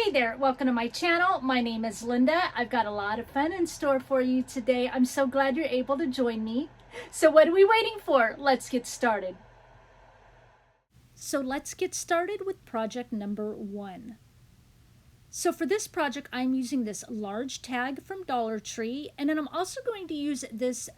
Hey there, welcome to my channel. My name is Linda. I've got a lot of fun in store for you today. I'm so glad you're able to join me. So what are we waiting for? Let's get started. So let's get started with project number 1. So for this project, I'm using this large tag from Dollar Tree, and then I'm also going to use this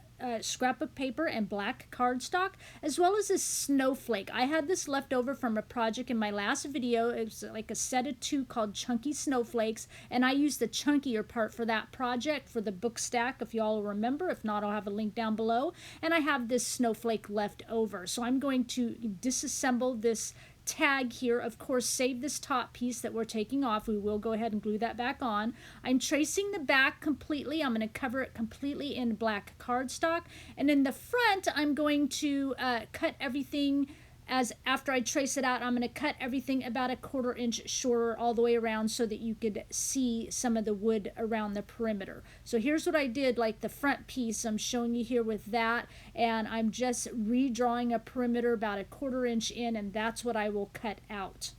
scrap of paper and black cardstock, as well as this snowflake. I had this left over from a project in my last video. It was like a set of 2 called chunky snowflakes, and I used the chunkier part for that project for the book stack, if you all remember. If not, I'll have a link down below. And I have this snowflake left over, so I'm going to disassemble this tag here. Of course, save this top piece that we're taking off. We will go ahead and glue that back on. I'm tracing the back completely. I'm going to cover it completely in black cardstock, and in the front I'm going to cut everything. As after I trace it out, I'm going to cut everything about a 1/4 inch shorter all the way around so that you could see some of the wood around the perimeter. So here's what I did, like the front piece I'm showing you here with that, and I'm just redrawing a perimeter about a 1/4 inch in, and that's what I will cut out.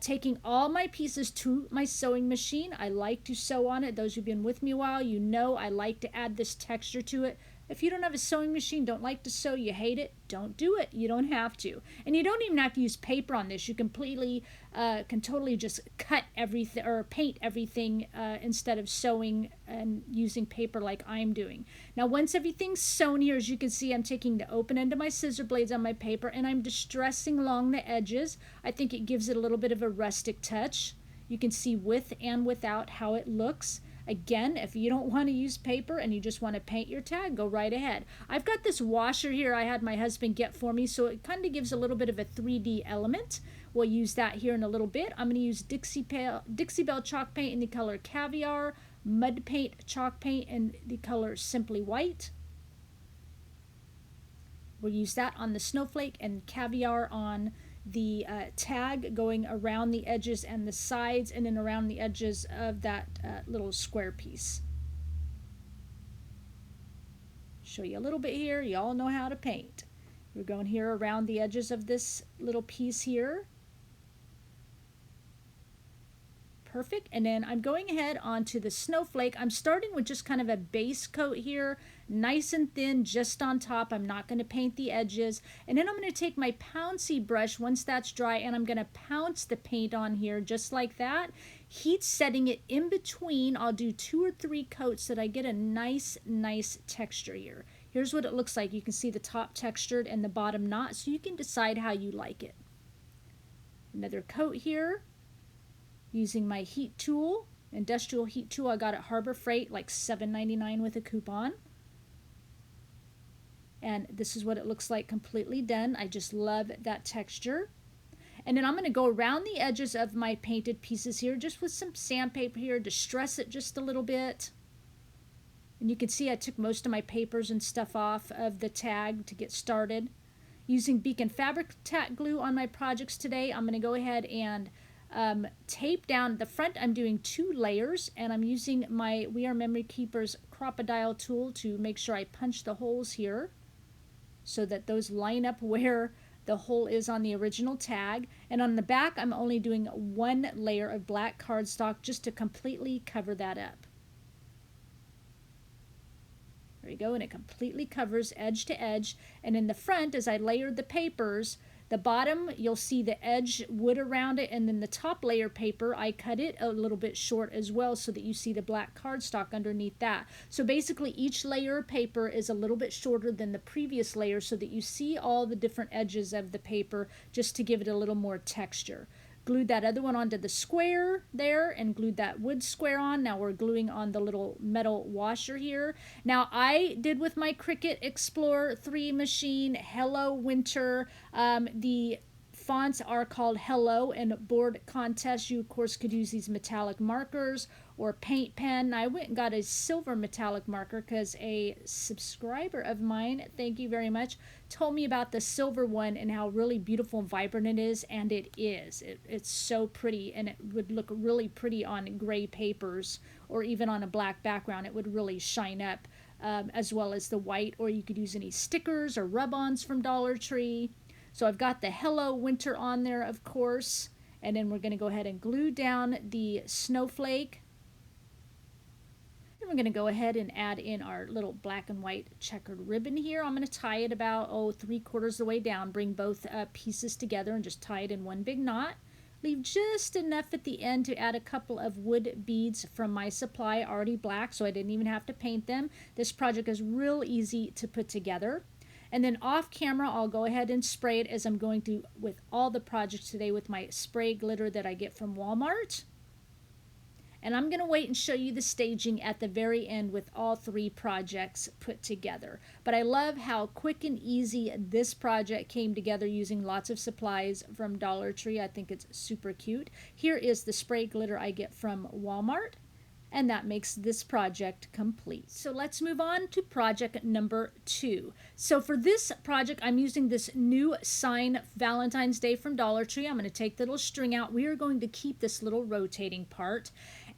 Taking all my pieces to my sewing machine. I like to sew on it. Those who've been with me a while, you know I like to add this texture to it. If you don't have a sewing machine, don't like to sew, you hate it, don't do it. You don't have to. And you don't even have to use paper on this. You completely can totally just cut everything or paint everything instead of sewing and using paper like I'm doing. Now once everything's sewn here, as you can see, I'm taking the open end of my scissor blades on my paper and I'm distressing along the edges. I think it gives it a little bit of a rustic touch. You can see with and without how it looks. Again, if you don't want to use paper and you just want to paint your tag, go right ahead. I've got this washer here I had my husband get for me, so it kind of gives a little bit of a 3D element. We'll use that here in a little bit. I'm going to use Dixie Belle chalk paint in the color Caviar, Mud Paint chalk paint in the color Simply White. We'll use that on the snowflake and Caviar on the tag, going around the edges and the sides and then around the edges of that little square piece. Show you a little bit here. You all know how to paint. We're going here around the edges of this little piece here. Perfect. And then I'm going ahead onto the snowflake. I'm starting with just kind of a base coat here, nice and thin, just on top. I'm not going to paint the edges. And then I'm going to take my pouncy brush once that's dry, and I'm going to pounce the paint on here just like that. Heat setting it in between. I'll do 2 or 3 coats so that I get a nice texture here. Here's what it looks like. You can see the top textured and the bottom not, so you can decide how you like it. Another coat here. Using my heat tool, industrial heat tool I got at Harbor Freight, like $7.99 with a coupon. And this is what it looks like completely done. I just love that texture. And then I'm going to go around the edges of my painted pieces here, just with some sandpaper here to stress it just a little bit. And you can see I took most of my papers and stuff off of the tag to get started. Using Beacon Fabric Tack Glue on my projects today, I'm going to go ahead and tape down the front. I'm doing 2 layers, and I'm using my We Are Memory Keepers Crocodile tool to make sure I punch the holes here so that those line up where the hole is on the original tag. And on the back, I'm only doing 1 layer of black cardstock just to completely cover that up. There you go, and it completely covers edge to edge. And in the front, as I layered the papers, the bottom, you'll see the edge wood around it, and then the top layer paper, I cut it a little bit short as well so that you see the black cardstock underneath that. So basically each layer of paper is a little bit shorter than the previous layer so that you see all the different edges of the paper just to give it a little more texture. Glued that other one onto the square there and glued that wood square on. Now we're gluing on the little metal washer here. Now I did with my Cricut Explorer 3 machine, Hello Winter. The fonts are called Hello, and board contest, you of course could use these metallic markers or paint pen. I went and got a silver metallic marker because a subscriber of mine, thank you very much, told me about the silver one and how really beautiful and vibrant it is, and it is. It's so pretty, and it would look really pretty on gray papers or even on a black background. It would really shine up, as well as the white, or you could use any stickers or rub-ons from Dollar Tree. So I've got the Hello Winter on there, of course. And then we're going to go ahead and glue down the snowflake. And we're going to go ahead and add in our little black and white checkered ribbon here. I'm going to tie it about 3/4 of the way down, bring both pieces together and just tie it in one big knot. Leave just enough at the end to add a couple of wood beads from my supply, already black, so I didn't even have to paint them. This project is real easy to put together. And then off camera, I'll go ahead and spray it, as I'm going to with all the projects today, with my spray glitter that I get from Walmart. And I'm going to wait and show you the staging at the very end with all 3 projects put together. But I love how quick and easy this project came together using lots of supplies from Dollar Tree. I think it's super cute. Here is the spray glitter I get from Walmart, and that makes this project complete. So let's move on to project number 2. So for this project, I'm using this new sign Valentine's Day from Dollar Tree. I'm going to take the little string out. We are going to keep this little rotating part.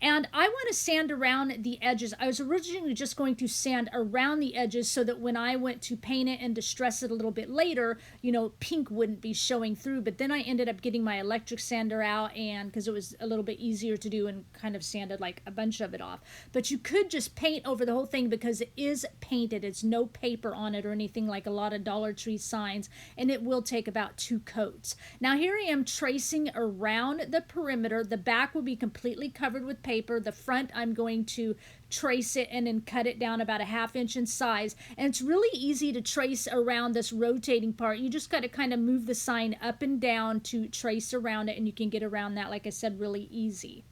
And I want to sand around the edges. I was originally just going to sand around the edges so that when I went to paint it and distress it a little bit later, you know, pink wouldn't be showing through. But then I ended up getting my electric sander out, and because it was a little bit easier to do, and kind of sanded like a bunch of it off. But you could just paint over the whole thing because it is painted. It's no paper on it or anything like a lot of Dollar Tree signs, and it will take about 2 coats. Now here I am tracing around the perimeter. The back will be completely covered with paper. The front, I'm going to trace it and then cut it down about a 1/2 inch in size. And it's really easy to trace around this rotating part. You just got to kind of move the sign up and down to trace around it, and you can get around that, like I said, really easy.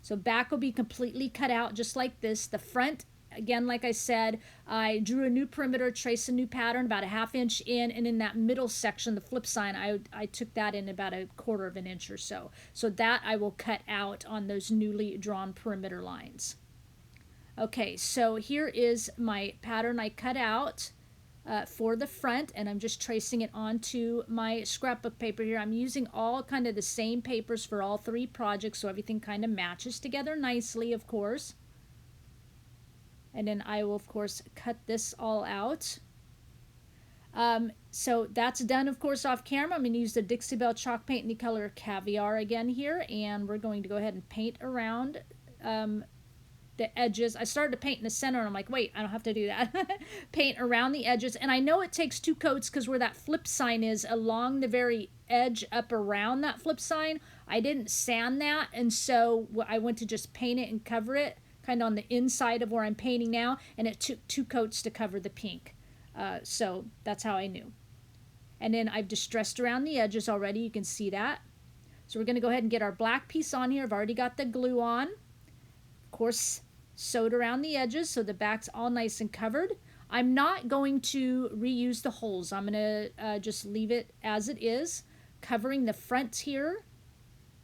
So back will be completely cut out just like this. The front, again, like I said, I drew a new perimeter, traced a new pattern about a 1/2 inch in, and in that middle section, the flip sign, I took that in about a 1/4 of an inch or so. So that I will cut out on those newly drawn perimeter lines. Okay, so here is my pattern I cut out for the front, and I'm just tracing it onto my scrapbook paper here. I'm using all kind of the same papers for all 3 projects, so everything kind of matches together nicely, of course. And then I will, of course, cut this all out. So that's done, of course, off camera. I'm going to use the Dixie Belle chalk paint in the color Caviar again here, and we're going to go ahead and paint around the edges. I started to paint in the center, and I'm like, wait, I don't have to do that. Paint around the edges. And I know it takes 2 coats because where that flip sign is along the very edge up around that flip sign, I didn't sand that, and so I went to just paint it and cover it kind of on the inside of where I'm painting now, and it took 2 coats to cover the pink. So that's how I knew. And then I've distressed around the edges already. You can see that. So we're going to go ahead and get our black piece on here. I've already got the glue on. Of course, sewed around the edges so the back's all nice and covered. I'm not going to reuse the holes. I'm going to just leave it as it is, covering the front here.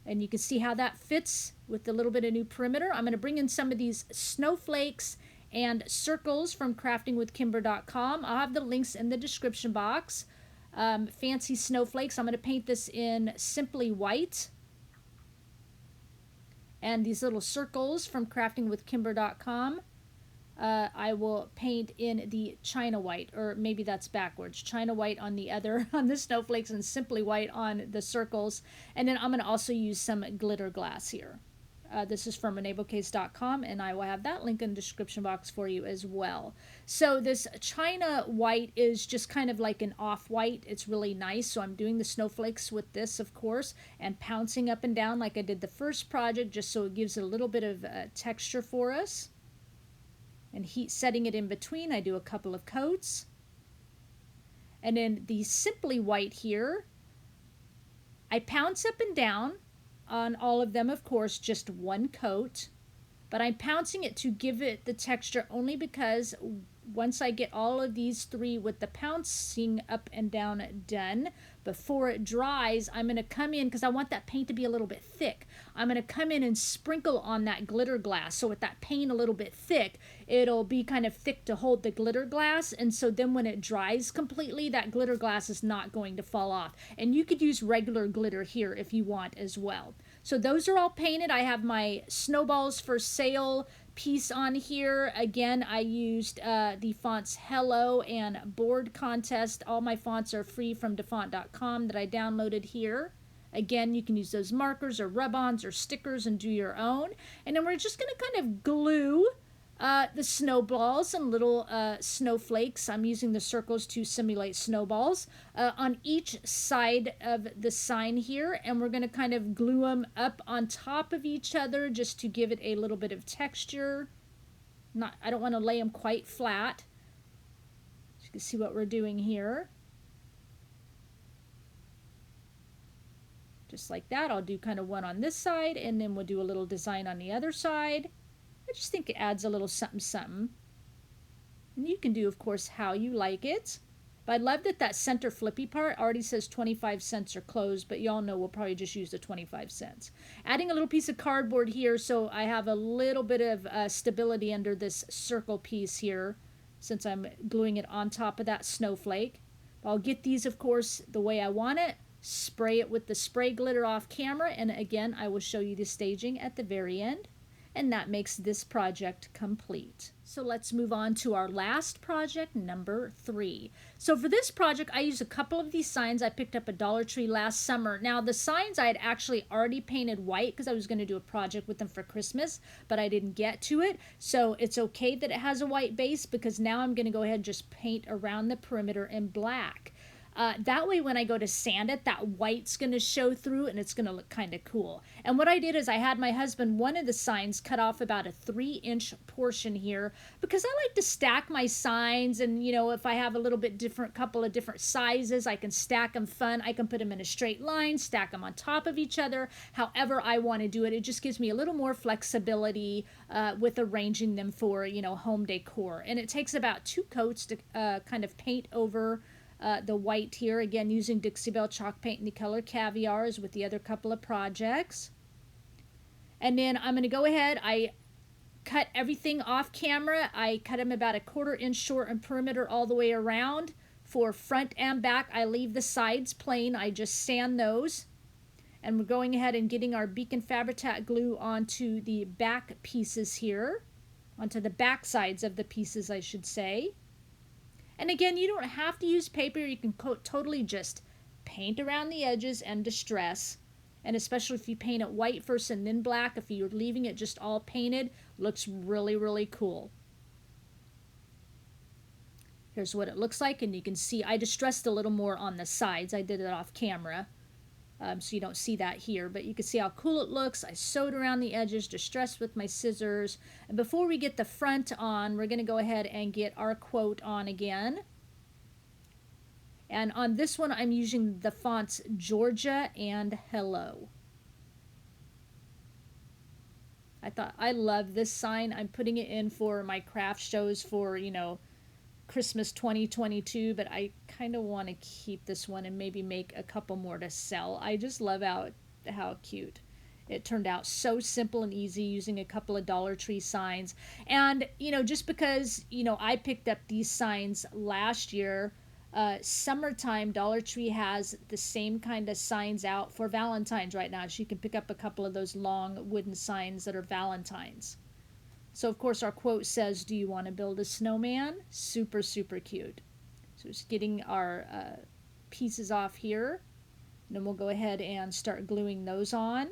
And you can see how that fits with a little bit of new perimeter. I'm going to bring in some of these snowflakes and circles from craftingwithkimber.com. I'll have the links in the description box. Fancy snowflakes. I'm going to paint this in Simply White. And these little circles from craftingwithkimber.com, I will paint in the China White, or maybe that's backwards. China White on the other, on the snowflakes, and Simply White on the circles. And then I'm going to also use some glitter glass here. This is from enablcase.com, and I will have that link in the description box for you as well. So this China White is just kind of like an off-white. It's really nice. So I'm doing the snowflakes with this, of course, and pouncing up and down like I did the first project, just so it gives it a little bit of texture for us. And heat setting it in between, I do a couple of coats. And then the Simply White here, I pounce up and down on all of them, of course, just 1 coat, but I'm pouncing it to give it the texture only because once I get all of these 3 with the pouncing up and down done, before it dries, I'm going to come in, because I want that paint to be a little bit thick, I'm going to come in and sprinkle on that glitter glass. So with that paint a little bit thick, it'll be kind of thick to hold the glitter glass, and so then when it dries completely, that glitter glass is not going to fall off. And you could use regular glitter here if you want as well. So those are all painted. I have my Snowballs for Sale piece on here. Again, I used the fonts Hello and Board Contest. All my fonts are free from defont.com that I downloaded here. Again, you can use those markers or rub-ons or stickers and do your own. And then we're just going to kind of glue the snowballs and little snowflakes. I'm using the circles to simulate snowballs on each side of the sign here, and we're going to kind of glue them up on top of each other just to give it a little bit of texture. I don't want to lay them quite flat. So you can see what we're doing here. Just like that. I'll do kind of one on this side, and then we'll do a little design on the other side. I just think it adds a little something something. And you can do, of course, how you like it. But I love that that center flippy part already says 25 cents are closed, but y'all know we'll probably just use the 25 cents. Adding a little piece of cardboard here so I have a little bit of stability under this circle piece here since I'm gluing it on top of that snowflake. I'll get these, of course, the way I want it. Spray it with the spray glitter off camera, and again, I will show you the staging at the very end. And that makes this project complete. So let's move on to our last project, number 3. So for this project, I used a couple of these signs I picked up at Dollar Tree last summer. Now the signs I had actually already painted white because I was going to do a project with them for Christmas, but I didn't get to it. So it's okay that it has a white base because now I'm going to go ahead and just paint around the perimeter in black. That way when I go to sand it, that white's going to show through and it's going to look kind of cool. And what I did is I had my husband one of the signs cut off about a 3-inch portion here because I like to stack my signs, and you know, if I have a little bit different, couple of different sizes, I can stack them fun. I can put them in a straight line, stack them on top of each other, however I want to do it. It just gives me a little more flexibility with arranging them for, you know, home decor. And it takes about 2 coats to kind of paint over the white here, again using Dixie Belle chalk paint in the color Caviar as with the other couple of projects. And then I'm going to go ahead, I cut everything off camera. I cut them about a 1/4 inch short in perimeter all the way around. For front and back, I leave the sides plain. I just sand those. And we're going ahead and getting our Beacon Fabri-Tac glue onto the back pieces here, onto the back sides of the pieces, I should say. And again, you don't have to use paper. You can totally just paint around the edges and distress. And especially if you paint it white first and then black, if you're leaving it just all painted, looks really, really cool. Here's what it looks like, and you can see I distressed a little more on the sides. I did it off camera, so you don't see that here, but you can see how cool it looks. I sewed around the edges, distressed with my scissors. And before we get the front on, we're going to go ahead and get our quote on again. And on this one, I'm using the fonts Georgia and Hello. I love this sign. I'm putting it in for my craft shows for, you know, Christmas 2022, but I kind of want to keep this one and maybe make a couple more to sell. I just love how cute it turned out. So simple and easy using a couple of Dollar Tree signs. And, you know, just because, you know, I picked up these signs last year, summertime, Dollar Tree has the same kind of signs out for Valentine's right now. So you can pick up a couple of those long wooden signs that are Valentine's. So, of course, our quote says, "Do you want to build a snowman?" Super, super cute. So just getting our pieces off here. And then we'll go ahead and start gluing those on.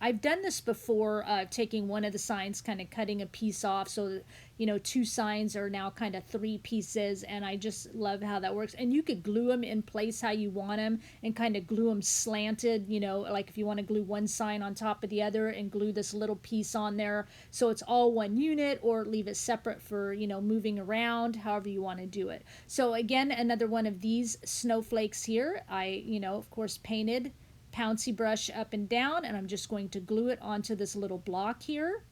I've done this before, taking one of the signs, kind of cutting a piece off so that, you know, 2 signs are now kind of 3 pieces, and I just love how that works. And you could glue them in place how you want them and kind of glue them slanted, you know, like if you want to glue one sign on top of the other and glue this little piece on there so it's all one unit, or leave it separate for, you know, moving around, however you want to do it. So again, another one of these snowflakes here. I, you know, of course, painted Pouncy brush up and down, and I'm just going to glue it onto this little block here.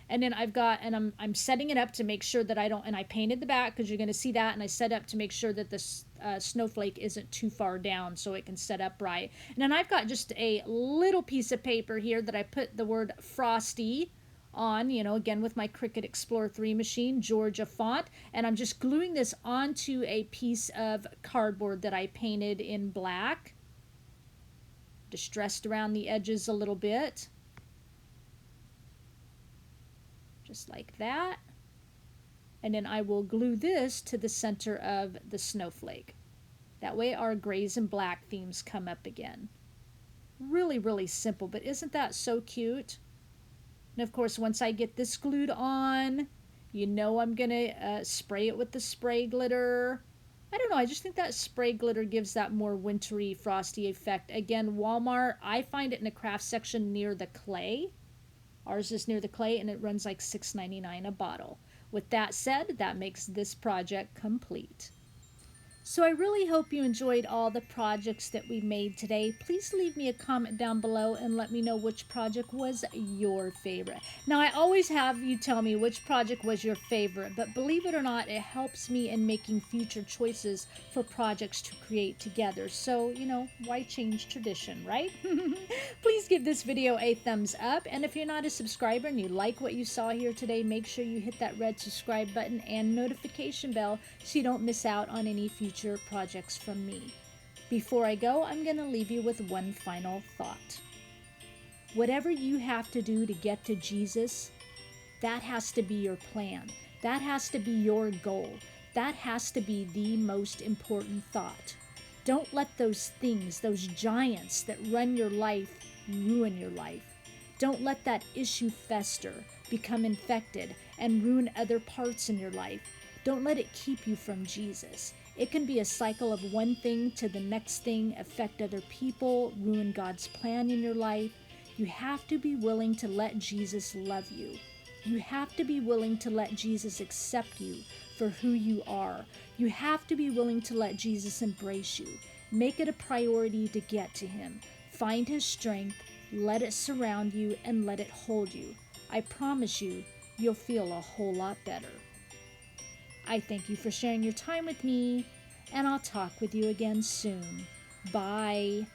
And then I've got, and I'm setting it up to make sure that I don't, and I painted the back because you're going to see that, and I set up to make sure that this snowflake isn't too far down so it can set up right. And then I've got just a little piece of paper here that I put the word Frosty on, you know, again with my Cricut Explorer 3 machine, Georgia font, and I'm just gluing this onto a piece of cardboard that I painted in black. Distressed around the edges a little bit. Just like that. And then I will glue this to the center of the snowflake. That way our grays and black themes come up again. Really, really simple, but isn't that so cute? And of course, once I get this glued on, you know I'm going to spray it with the spray glitter. I don't know, I just think that spray glitter gives that more wintry, frosty effect. Again, Walmart, I find it in the craft section near the clay. Ours is near the clay, and it runs like $6.99 a bottle. With that said, that makes this project complete. So I really hope you enjoyed all the projects that we made today. Please leave me a comment down below and let me know which project was your favorite. Now, I always have you tell me which project was your favorite, but believe it or not, it helps me in making future choices for projects to create together. So, you know, why change tradition, right? Please give this video a thumbs up, and if you're not a subscriber and you like what you saw here today, make sure you hit that red subscribe button and notification bell so you don't miss out on any future projects from me. Before I go, I'm going to leave you with one final thought. Whatever you have to do to get to Jesus, that has to be your plan. That has to be your goal. That has to be the most important thought. Don't let those things, those giants that run your life, ruin your life. Don't let that issue fester, become infected, and ruin other parts in your life. Don't let it keep you from Jesus. It can be a cycle of one thing to the next thing, affect other people, ruin God's plan in your life. You have to be willing to let Jesus love you. You have to be willing to let Jesus accept you for who you are. You have to be willing to let Jesus embrace you. Make it a priority to get to him. Find his strength, let it surround you, and let it hold you. I promise you, you'll feel a whole lot better. I thank you for sharing your time with me, and I'll talk with you again soon. Bye.